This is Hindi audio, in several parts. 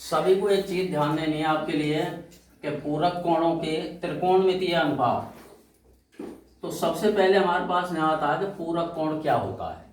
सभी को एक चीज ध्यान देनी है आपके लिए कि पूरक कोणों के त्रिकोणमितीय अनुपात। तो सबसे पहले हमारे पास यहाँ आता है कि पूरक कोण क्या होता है।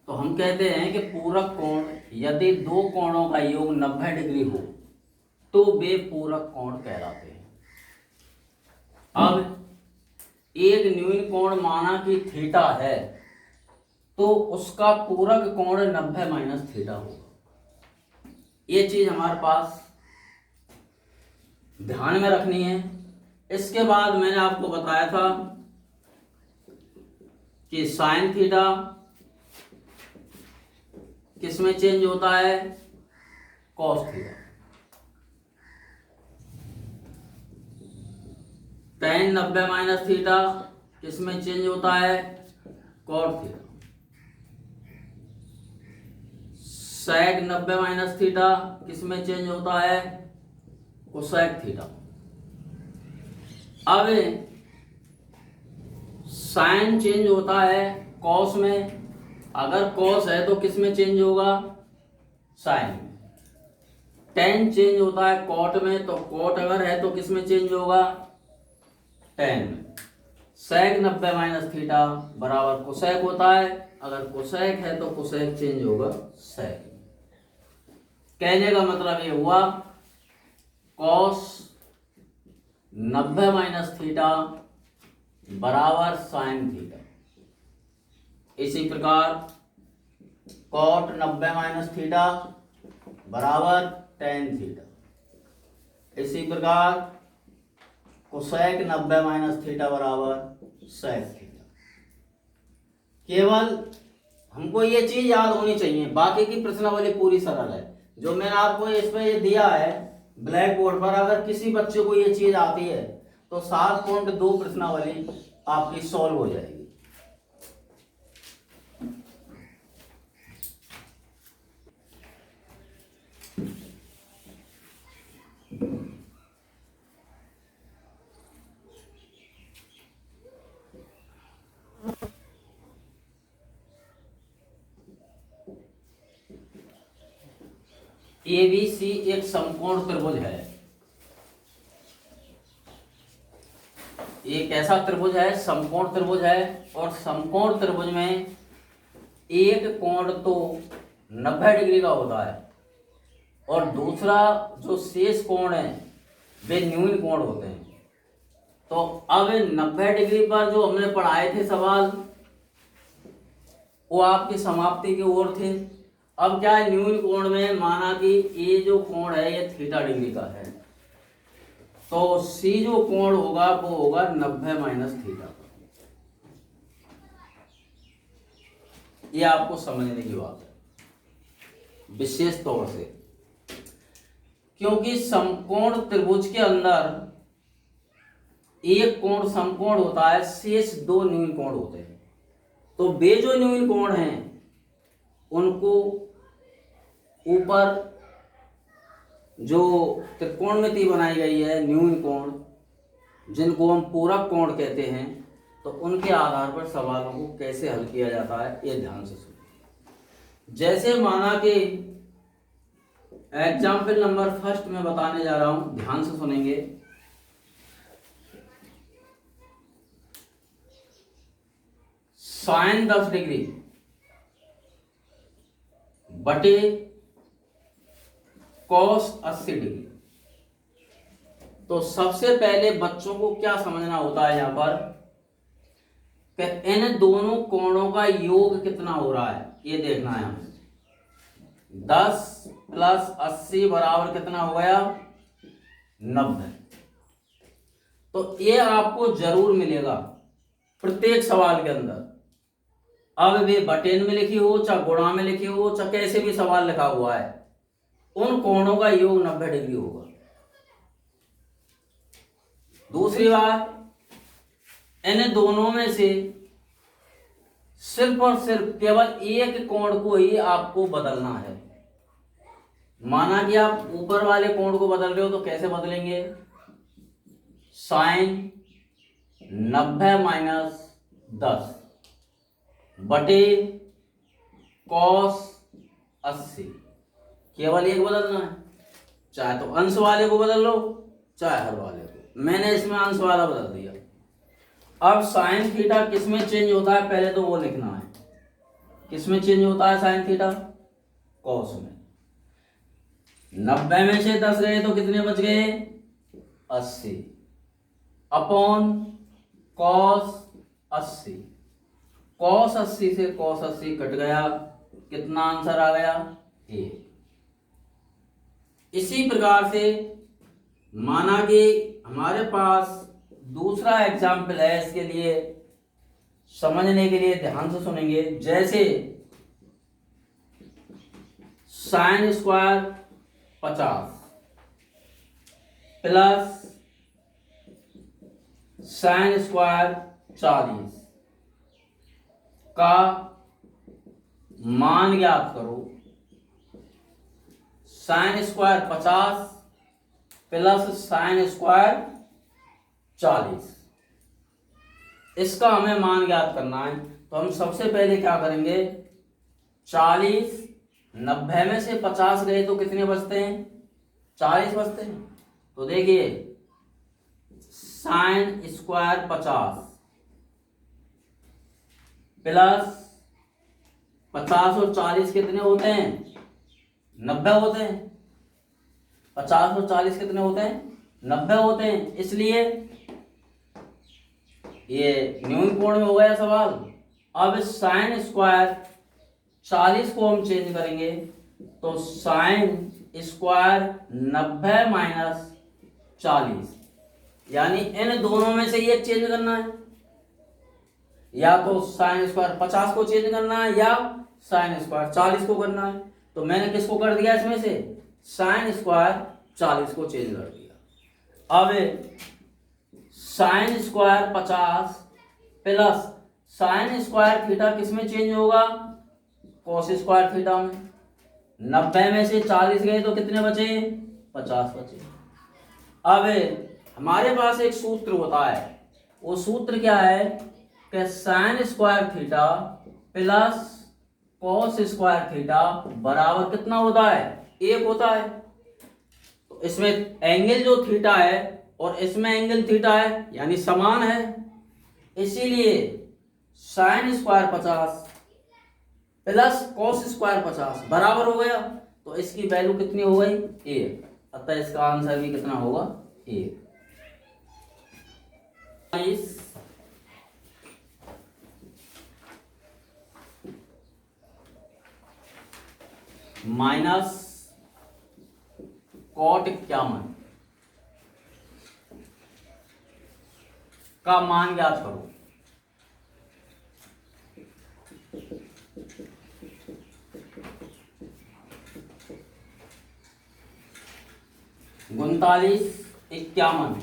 तो हम कहते हैं कि पूरक कोण यदि दो कोणों का योग 90 डिग्री हो तो वे पूरक कोण कहलाते हैं। अब एक न्यून कोण माना कि थीटा है तो उसका पूरक कोण 90 माइनस थीटा होगा। ये चीज हमारे पास ध्यान में रखनी है। इसके बाद मैंने आपको बताया था कि साइन थीटा किसमें चेंज होता है, cos theta. tan 90 minus theta किसमें चेंज होता है, cot theta. sec 90 minus theta किसमें चेंज होता है, कोसेक थीटा। अब साइन चेंज होता है कॉस में, अगर कॉस है तो किसमें चेंज होगा, साइन में। टेन चेंज होता है कॉट में, तो कॉट अगर है तो किसमें चेंज होगा, टेन में। सेक 90 माइनस थीटा बराबर कोसेक होता है, अगर कोसेक है तो कोसेक चेंज होगा सेक। कहने का मतलब ये हुआ कॉस 90 माइनस थीटा बराबर साइन थीटा। इसी प्रकार कॉट 90 माइनस थीटा बराबर टेन थीटा। इसी प्रकार कोसेक 90 माइनस थीटा बराबर सेक थीटा। केवल हमको ये चीज याद होनी चाहिए, बाकी की प्रश्नावली पूरी सरल है। जो मैंने आपको इसमें ये दिया है ब्लैक बोर्ड पर, अगर किसी बच्चे को ये चीज आती है तो 7.2 प्रश्नावली आपकी सॉल्व हो जाएगी। ABC एक समकोण त्रिभुज है। एक ऐसा त्रिभुज है, समकोण त्रिभुज है, और समकोण त्रिभुज में एक कोण तो 90 डिग्री का होता है और दूसरा जो शेष कोण है वे न्यून कोण होते हैं। तो अब 90 डिग्री पर जो हमने पढ़ाए थे सवाल वो आपकी समाप्ति की ओर थे। अब क्या है, न्यून कोण में माना कि ये जो कोण है ये थीटा डिग्री का है, तो सी जो कोण होगा वो होगा 90 माइनस थीटा। ये आपको समझने की बात है विशेष तौर से, क्योंकि समकोण त्रिभुज के अंदर एक कोण समकोण होता है, शेष दो न्यून कोण होते हैं। तो वे जो न्यून कोण हैं उनको ऊपर जो त्रिकोणमिति बनाई गई है न्यून कोण, जिनको हम पूरक कोण कहते हैं, तो उनके आधार पर सवालों को कैसे हल किया जाता है ये ध्यान से सुनिए। जैसे माना कि एग्जाम्पल नंबर फर्स्ट में बताने जा रहा हूं, ध्यान से सुनेंगे। साइन 10 डिग्री बटे कॉस 80 डिग्री। तो सबसे पहले बच्चों को क्या समझना होता है यहां पर कि इन दोनों कोणों का योग कितना हो रहा है ये देखना है हमें। 10 प्लस 80 बराबर कितना हो गया, 90। तो ये आपको जरूर मिलेगा प्रत्येक सवाल के अंदर। अब वे बटेन में लिखी हो चाहे गुणा में लिखी हो चाहे कैसे भी सवाल लिखा हुआ है, उन कोणों का योग 90 डिग्री होगा। दूसरी बात, इन दोनों में से सिर्फ और सिर्फ केवल एक कोण को ही आपको बदलना है। माना कि आप ऊपर वाले कोण को बदल रहे हो तो कैसे बदलेंगे, साइन 90 माइनस 10 बटे कॉस 80, केवल एक बदलना है। चाहे तो अंश वाले को बदल लो चाहे हर वाले को। मैंने इसमें अंश वाला बदल दिया। अब साइन थीटा किस में चेंज होता है पहले तो वो लिखना है। किस में चेंज होता है साइन थीटा? कॉस में। 90 में से 10 गए तो कितने बच गए? 80 अपॉन कॉस 80। कॉस 80 से कॉस 80 कट गया, कितना आंसर आ गया? 1। इसी प्रकार से माना कि हमारे पास दूसरा एग्जाम्पल है, इसके लिए समझने के लिए ध्यान से सुनेंगे। जैसे sine square 50 plus sine square 40 का मान ज्ञात करो। Sine square 50 plus sine square 40, इसका हमें मान ज्ञात करना है। तो हम सबसे पहले क्या करेंगे? 40 90 में से 50 गए तो कितने बचते हैं? 40 बचते हैं। तो देखिए साइन स्क्वायर 50 प्लस 50 और 40 कितने होते हैं? 90 होते हैं। 50 और 40 कितने होते हैं? 90 होते हैं। इसलिए ये न्यून कोण में हो गया सवाल। अब साइन स्क्वायर 40 को हम चेंज करेंगे तो साइन स्क्वायर 90 माइनस 40, यानी इन दोनों में से ये चेंज करना है। या तो साइन स्क्वायर 50 को चेंज करना है या साइन स्क्वायर 40 को करना है। तो मैंने किसको कर दिया? इसमें से साइन स्क्वायर 40 को चेंज कर दिया। अब sine square 50 plus sign square theta किस में चेंज होगा? कॉस स्क्वायर थीटा में। 90 में से 40 गए तो कितने बचे? 50 बचे। अब हमारे पास एक सूत्र होता है, वो सूत्र क्या है कि sign square theta plus cos square theta बराबर कितना होता है? 1 होता है। तो इसमें एंगल जो थीटा है और इसमें एंगल थीटा है, यानी समान है। इसीलिए sine square 50 plus cos square 50 बराबर हो गया। तो इसकी वैल्यू कितनी हो गई? 1। अतः इसका आंसर भी कितना होगा? 1। माइनस कॉट 51 का मान ज्ञात करो। उनतालीस 51,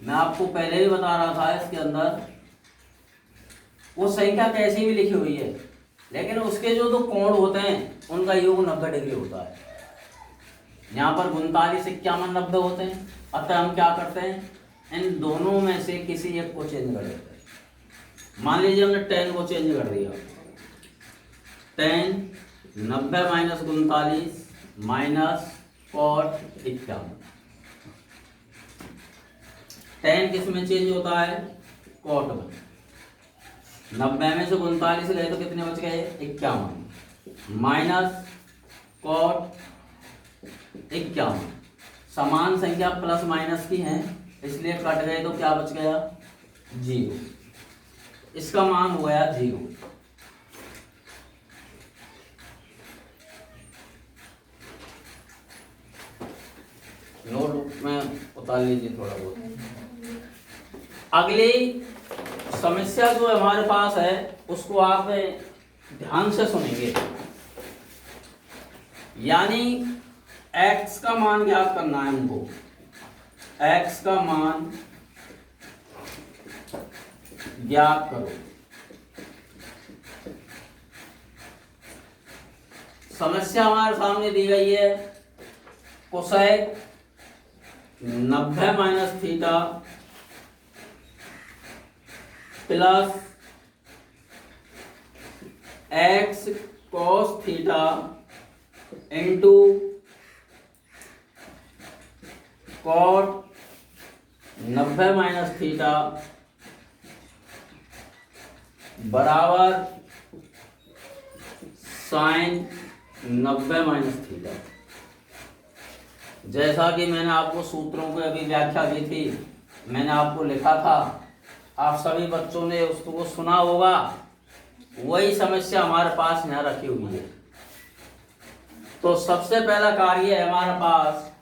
मैं आपको पहले ही बता रहा था इसके अंदर वो संख्या कैसी भी लिखी हुई है, लेकिन उसके जो दो कोण होते हैं उनका योग 90 डिग्री होता है। यहाँ पर 39 51 90 होते हैं। अतः हम क्या करते हैं? इन दोनों में से किसी एक को चेंज कर देते हैं। मान लीजिए हमने 10 को चेंज कर दिया। 10 90 माइनस 39 माइनस कॉट 51। 10 किस में चेंज होता है? कॉट में। 90 में से 39 गए तो कितने बच गए? 51 माइनस कॉट 51। समान संख्या प्लस माइनस की है, इसलिए कट गए तो क्या बच गया? 0। इसका मान हो गया 0। नोट में उतार लीजिए थोड़ा बहुत। अगली समस्या जो हमारे पास है उसको आप ध्यान से सुनेंगे। यानी x का मान ज्ञात करना है हमको। x का मान ज्ञात करो। समस्या हमारे सामने दी गई है। Cosec 90 minus theta plus x cos theta into cot 90 minus theta बराबर साइन 90 माइनस थीटा। जैसा कि मैंने आपको सूत्रों की अभी व्याख्या दी थी, मैंने आपको लिखा था, आप सभी बच्चों ने उसको सुना होगा, वही समस्या हमारे पास यहाँ रखी हुई है। तो सबसे पहला कार्य है हमारे पास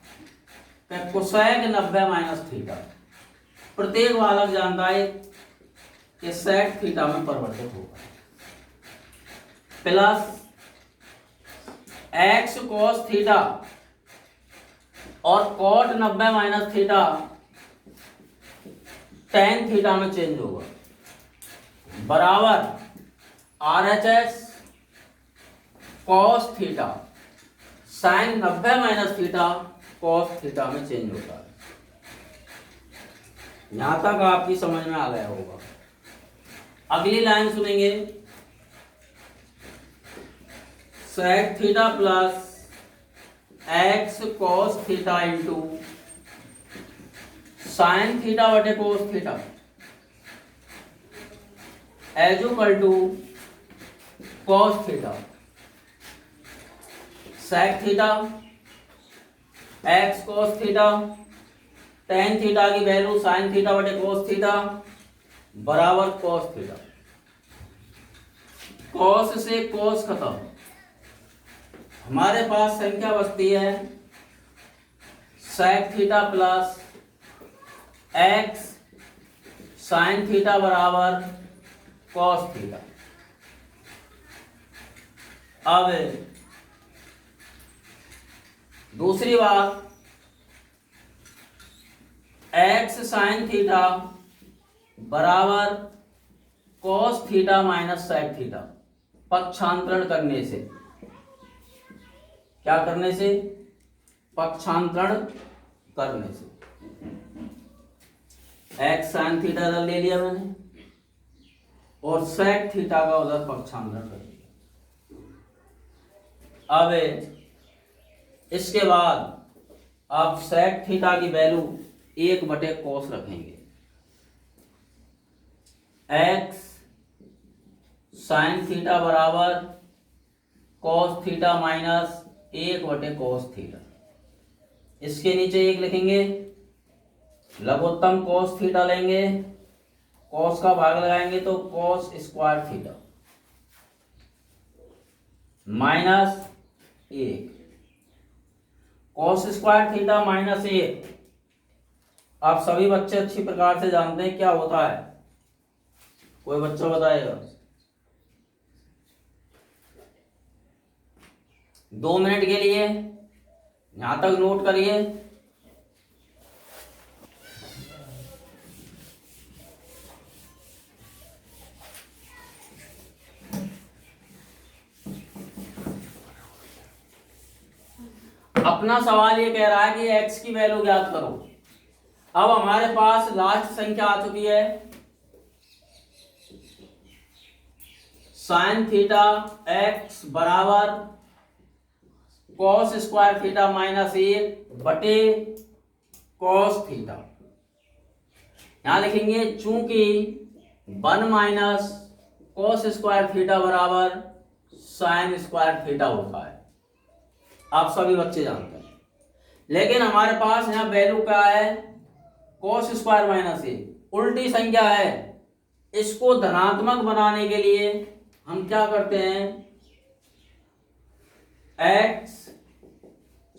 कोसेक 90 माइनस थीटा। प्रत्येक बालक जानता है कि सेक थीटा में परिवर्तित होगा, प्लस एक्स कॉस थीटा और cot 90 minus theta tan theta में चेंज होगा, बराबर RHS cos theta sine 90 minus theta cos theta में चेंज होता है। यहां तक आपकी समझ में आ गया होगा। अगली लाइन सुनेंगे, sec theta plus x cos theta into sine theta बटे cos theta as equal to cos theta. Sec theta x cos theta tan theta की वैल्यू साइन थीटा बटे कोस थीटा बराबर कॉस थीटा। कॉस से कॉस खत्म, हमारे पास संख्या बचती है sec theta plus x sine theta बराबर कॉस थीटा। अब दूसरी बात, एक्स साइन थीटा बराबर cos theta minus sec theta. पक्षांतरण करने से, क्या करने से? पक्षांतरण करने से। एक्स साइन थीटा इधर ले लिया मैंने और सेक थीटा का उधर पक्षांतरण कर दिया। अब इसके बाद आप सेक थीटा की वैल्यू 1 बटे कॉस रखेंगे। एक्स साइन थीटा बराबर कॉस थीटा माइनस 1 बटे कॉस थीटा। इसके नीचे 1 लिखेंगे, लघुत्तम कॉस थीटा लेंगे, कॉस का भाग लगाएंगे तो cos square theta minus 1 cos square theta minus 1। आप सभी बच्चे अच्छी प्रकार से जानते हैं क्या होता है, कोई बच्चा बताएगा? 2 मिनट के लिए यहां तक नोट करिए। अपना सवाल ये कह रहा है कि x की वैल्यू ज्ञात करो। अब हमारे पास लास्ट संख्या आ चुकी है साइन थीटा x बराबर कॉस स्क्वायर थीटा माइनस 1 बटे कॉस थीटा। यहां लिखेंगे चूंकि 1 माइनस कॉस स्क्वायर थीटा बराबर साइन स्क्वायर थीटा होता है, आप सभी बच्चे जानते हैं। लेकिन हमारे पास यहां वैल्यू क्या है? कॉस स्क्वायर माइनस 1 उल्टी संख्या है। इसको धनात्मक बनाने के लिए हम क्या करते हैं? एक्स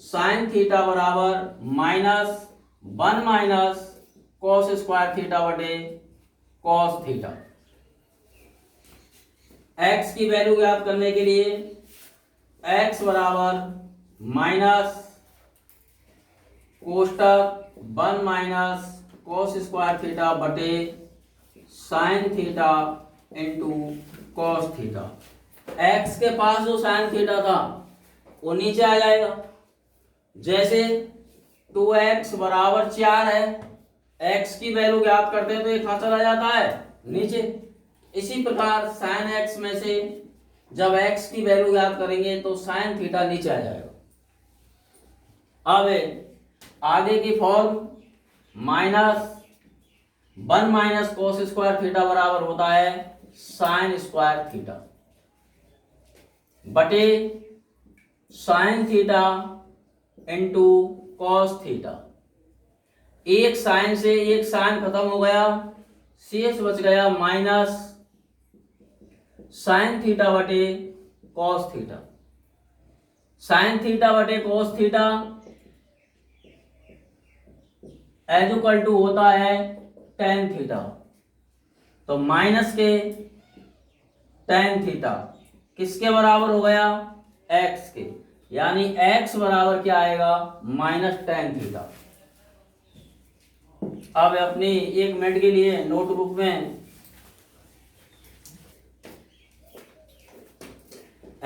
साइन थीटा बराबर minus 1 minus cos square theta बटे कॉस थीटा। एक्स की वैल्यू ज्ञात करने के लिए एक्स बराबर माइनस कोष्टक 1 माइनस कॉस स्क्वायर थीटा बटे sine theta into cos theta. X के पास जो साइन थीटा था वो नीचे आ जाएगा। जैसे 2x बराबर 4 है, x की वैल्यू ज्ञात करते हैं तो ये कहां चला जाता है? नीचे। इसी प्रकार साइन x में से जब x की वैल्यू ज्ञात करेंगे तो साइन थीटा नीचे आ जाएगा। अब आगे की form -1 minus cos square theta बराबर होता है साइन स्क्वायर थीटा बटे sine theta into cos theta. एक साइन से एक साइन खत्म हो गया, शेष बच गया माइनस साइन थीटा बटे कॉस थीटा। साइन थीटा बटे cos theta as equal to होता है टेन थीटा। तो माइनस के टेन थीटा किसके बराबर हो गया? एक्स के, यानी एक्स बराबर क्या आएगा? Minus tan theta. अब अपनी 1 मिनट के लिए नोटबुक में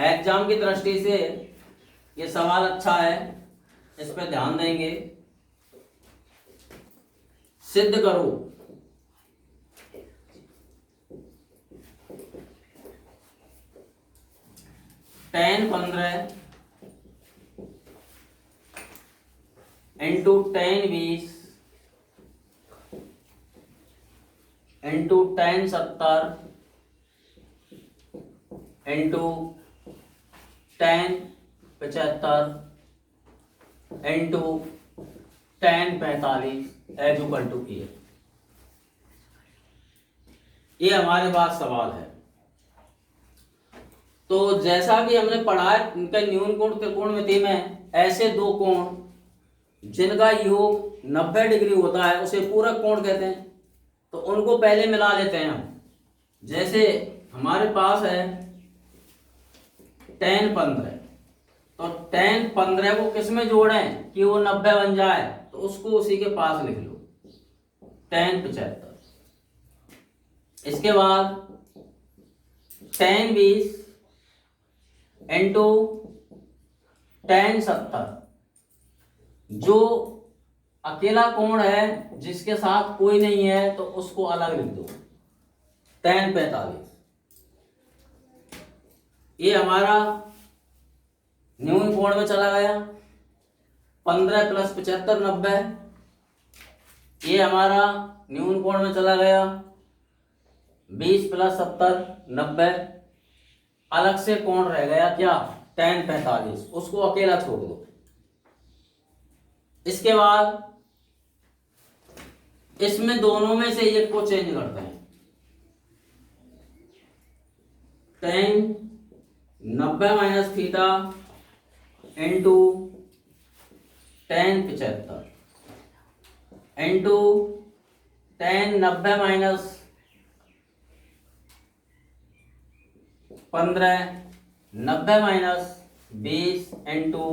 एग्जाम की दृष्टि से ये सवाल अच्छा है, इस पर ध्यान देंगे। सिद्ध करो tan 15 into tan 20 into tan 70 into tan 75 into tan 45 as equal to A. ये हमारे पास सवाल है। तो जैसा भी हमने पढ़ा है, इनका न्यून कोण त्रिकोणमिति में ऐसे दो कोण जिनका योग 90 डिग्री होता है उसे पूरक कोण कहते हैं। तो उनको पहले मिला लेते हैं हम। जैसे हमारे पास है टेन 15, तो टेन 15 को किस में जोड़ें कि वो 90 बन जाए? तो उसको उसी के पास लिख लो, टेन 75। इसके बाद टेन 20 इंटू टेन 70, जो अकेला कोण है जिसके साथ कोई नहीं है तो उसको अलग लिख दो, टेन 45। ये हमारा न्यून कोण में चला गया। 15 प्लस 75 90। ये हमारा न्यून कोण में चला गया। 20 प्लस 70 90। अलग से कोण रह गया क्या? टेन 45, उसको अकेला छोड़ दो। इसके बाद इसमें दोनों में से एक को चेंज करते हैं। Ten 90 minus theta into tan 75 into ten 90 minus 15 90 minus 20 into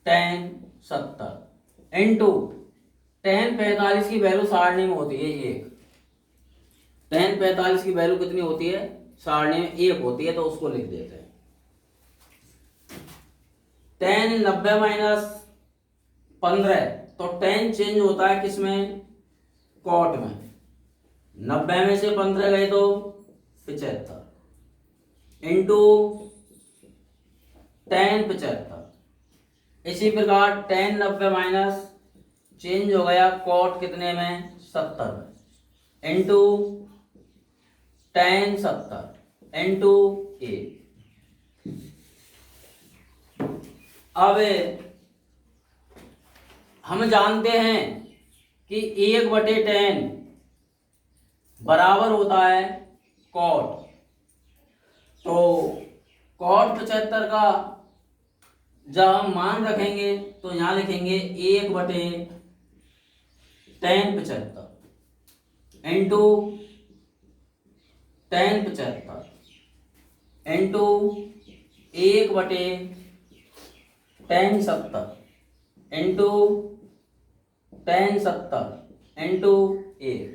tan 70 into tan 45 की वैल्यू सारणी में होती है एक। टेन 45 की वैल्यू कितनी होती है? सारणी में एक होती है, तो उसको लिख देते हैं। टेन 90 माइनस 15, तो टेन चेंज होता है किसमें? कॉट में। 90 में से 15 गए तो 75 इंटू टेन 75। इसी प्रकार टेन 90 माइनस चेंज हो गया कॉट कितने में? 70 में इंटू टेन 70 इंटू ए। अब हम जानते हैं कि 1/10 बराबर होता है कॉट। तो कॉट 75 का जब हम मान रखेंगे तो यहां लिखेंगे 1/10 75 into tan 75 into 1/10 70 into tan 70 into 1।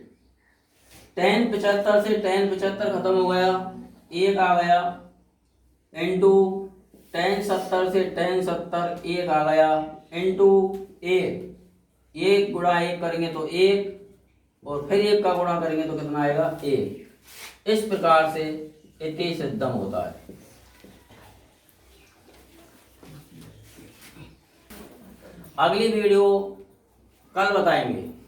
Ten 75 से टेन 75 खत्म हो गया, 1 आ गया इंटू टेन 70 से टेन 70 1 आ गया इंटू 1। 1 गुणा 1 करेंगे तो 1, और फिर 1 का गुणा करेंगे तो कितना आएगा? 1। इस प्रकार से इति सिद्धम होता है। अगली वीडियो कल बताएंगे।